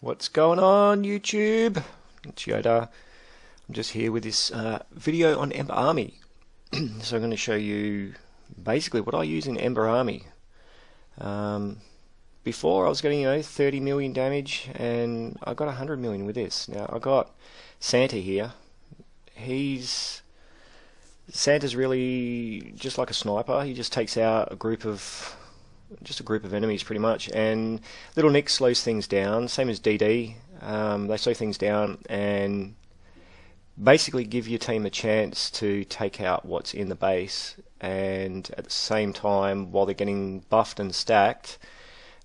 What's going on, YouTube? It's Yoda. I'm just here with this video on Ember Army. So I'm going to show you basically what I use in Ember Army. Before I was getting 30 million damage, and I got 100 million with this. Now I got Santa here. Santa's really just like a sniper. He just takes out a group of enemies pretty much, and Little Nick slows things down, same as DD. They slow things down and basically give your team a chance to take out what's in the base, and at the same time, while they're getting buffed and stacked,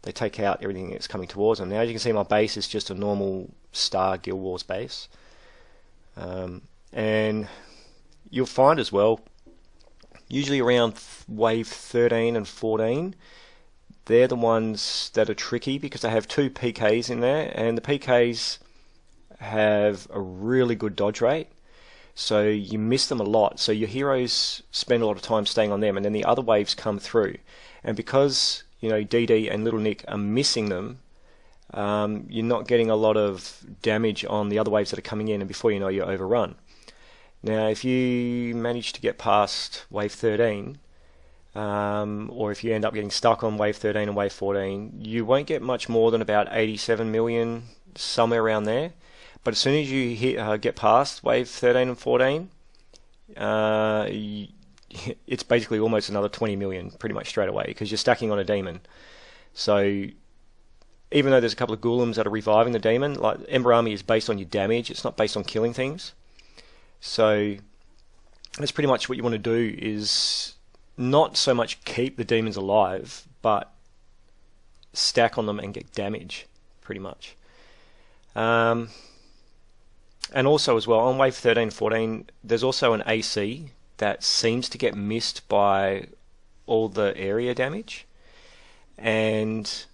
they take out everything that's coming towards them. Now, as you can see, my base is just a normal Star Guild Wars base, and you'll find as well, usually around wave 13 and 14, they're the ones that are tricky because they have two PKs in there, and the PKs have a really good dodge rate, so you miss them a lot. So your heroes spend a lot of time staying on them, and then the other waves come through, and because DD and Little Nick are missing them, you're not getting a lot of damage on the other waves that are coming in, and before you know, you're overrun. Now, if you manage to get past wave 13, or if you end up getting stuck on wave 13 and wave 14, you won't get much more than about 87 million, somewhere around there. But as soon as you get past wave 13 and 14, it's basically almost another 20 million pretty much straight away, because you're stacking on a demon. So even though there's a couple of golems that are reviving the demon, like Ember Army is based on your damage, it's not based on killing things. So that's pretty much what you want to do, is not so much keep the demons alive, but stack on them and get damage, pretty much. And also as well, on wave 13 and 14, there's also an AC that seems to get missed by all the area damage, and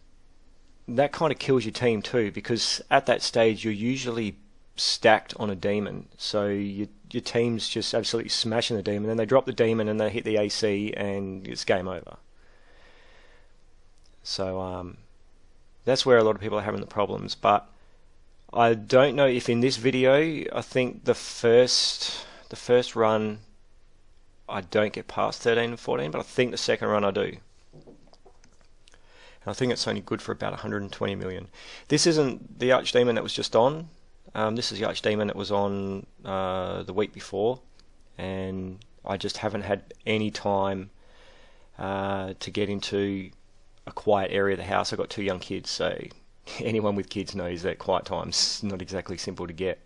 that kind of kills your team too, because at that stage you're usually stacked on a demon, so your team's just absolutely smashing the demon, then they drop the demon and they hit the AC and it's game over. So that's where a lot of people are having the problems. But I don't know if in this video, I think the first run I don't get past 13 and 14, but I think the second run I do. And I think it's only good for about 120 million. This isn't the Archdemon that was just on. This is the Archdemon that was on the week before, and I just haven't had any time to get into a quiet area of the house. I've got two young kids, so anyone with kids knows that quiet time's not exactly simple to get.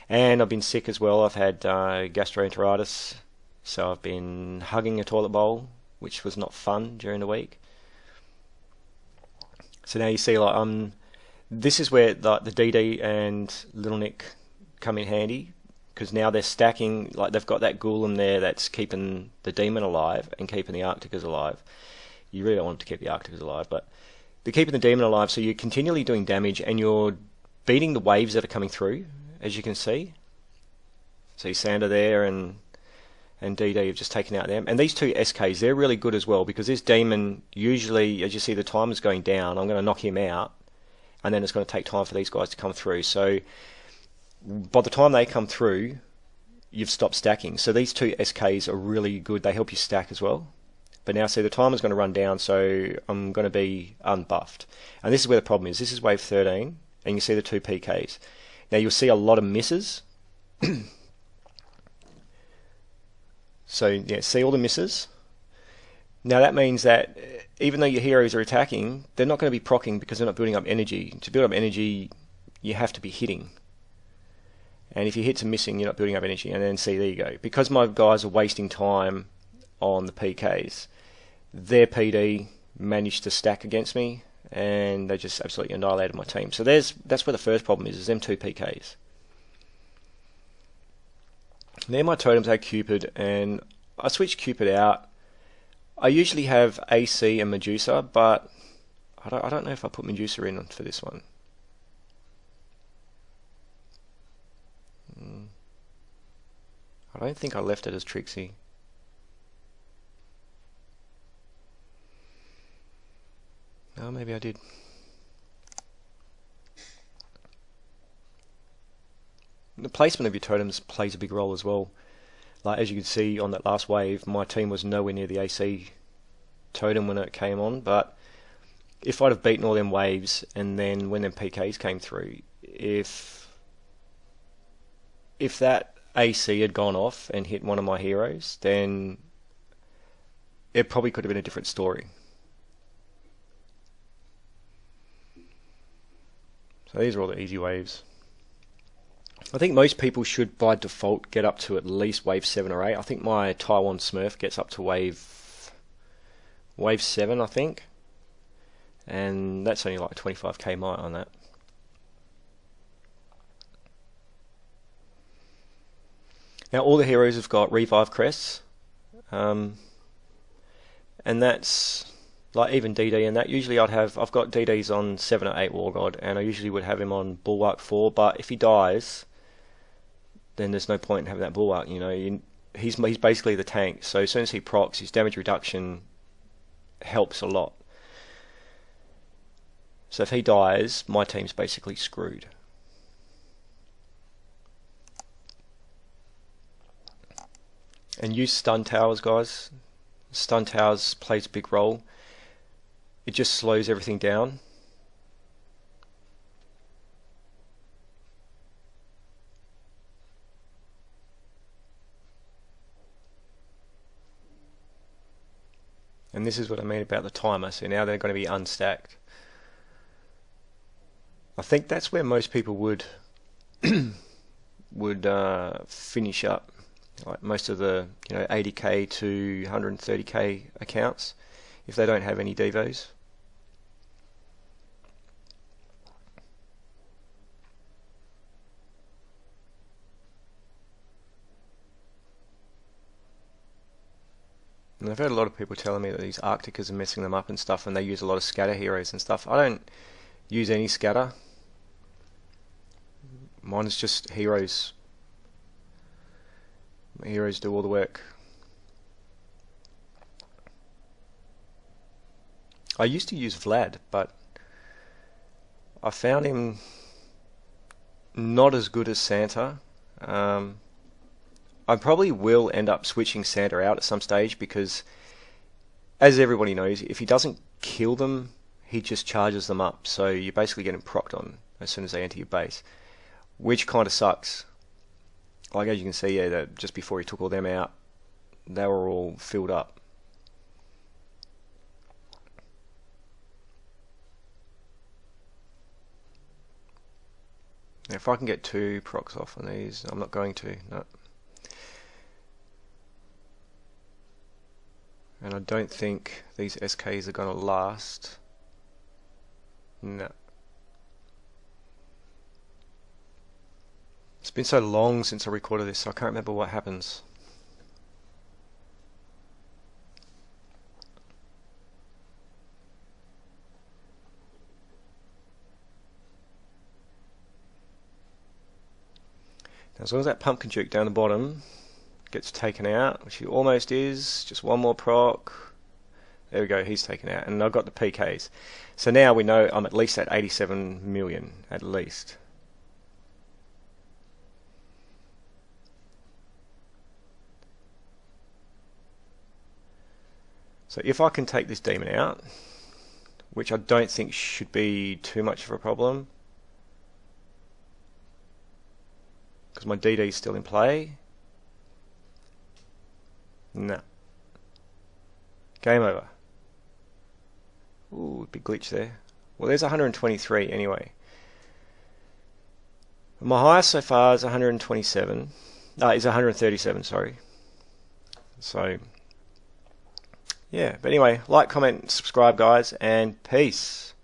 And I've been sick as well. I've had gastroenteritis, so I've been hugging a toilet bowl, which was not fun during the week. So now you see, like, this is where the DD and Little Nick come in handy, because now they're stacking, like they've got that golem there that's keeping the demon alive and keeping the Arcticas alive. You really don't want to keep the Arcticas alive, but they're keeping the demon alive, so you're continually doing damage and you're beating the waves that are coming through, as you can see. See Santa there and DD have just taken out them. And these two SKs, they're really good as well, because this demon, usually, as you see, the timer's going down. I'm going to knock him out, and then it's going to take time for these guys to come through. So by the time they come through, you've stopped stacking. So these two SKs are really good. They help you stack as well. But now, see, the timer's going to run down, so I'm going to be unbuffed. And this is where the problem is. This is wave 13, and you see the two PKs. Now, you'll see a lot of misses. So, yeah, see all the misses? Now, that means that even though your heroes are attacking, they're not going to be proccing because they're not building up energy. To build up energy, you have to be hitting. And if your hits are missing, you're not building up energy. And then, see, there you go. Because my guys are wasting time on the PKs, their PD managed to stack against me, and they just absolutely annihilated my team. So that's where the first problem is them two PKs. There my totems are Cupid, and I switched Cupid out. I usually have AC and Medusa, but I don't know if I put Medusa in for this one. I don't think I left it as Trixie. Oh, maybe I did. the placement of your totems plays a big role as well. Like as you can see on that last wave, my team was nowhere near the AC totem when it came on, but if I'd have beaten all them waves and then when them PKs came through, if that AC had gone off and hit one of my heroes, then it probably could have been a different story. So these are all the easy waves. I think most people should by default get up to at least wave 7 or 8. I think my Taiwan Smurf gets up to wave 7, I think. And that's only like 25k might on that. Now all the heroes have got revive crests. And that's like even DD and that. Usually I've got DDs on 7 or 8 War God, and I usually would have him on Bulwark 4, but if he dies, then there's no point in having that Bulwark, you know. He's basically the tank, so as soon as he procs, his damage reduction helps a lot. So if he dies, my team's basically screwed. And use stun towers, guys. Stun towers plays a big role. It just slows everything down. And this is what I mean about the timer. So now they're going to be unstacked. I think that's where most people would finish up. Like most of the 80k to 130k accounts, if they don't have any devos. And I've heard a lot of people telling me that these Arcticas are messing them up and stuff, and they use a lot of scatter heroes and stuff. I don't use any scatter. Mine is just heroes. My heroes do all the work. I used to use Vlad, but I found him not as good as Santa. I probably will end up switching Santa out at some stage because, as everybody knows, if he doesn't kill them, he just charges them up. So you're basically getting procced on as soon as they enter your base, which kind of sucks. Like as you can see, yeah, that just before he took all them out, they were all filled up. Now if I can get 2 procs off on these, I'm not going to, no. And I don't think these SKs are going to last. No. It's been so long since I recorded this, so I can't remember what happens. Now, as long as that pumpkin juke down the bottom gets taken out, which he almost is, just one more proc. There we go, he's taken out, and I've got the PKs. So now we know I'm at least at 87 million, at least. So if I can take this demon out, which I don't think should be too much of a problem, because my DD is still in play. No. Game over. Ooh, big glitch there. Well, there's 123 anyway. My highest so far is 127. Is 137, sorry. So, yeah. But anyway, like, comment, subscribe, guys, and peace.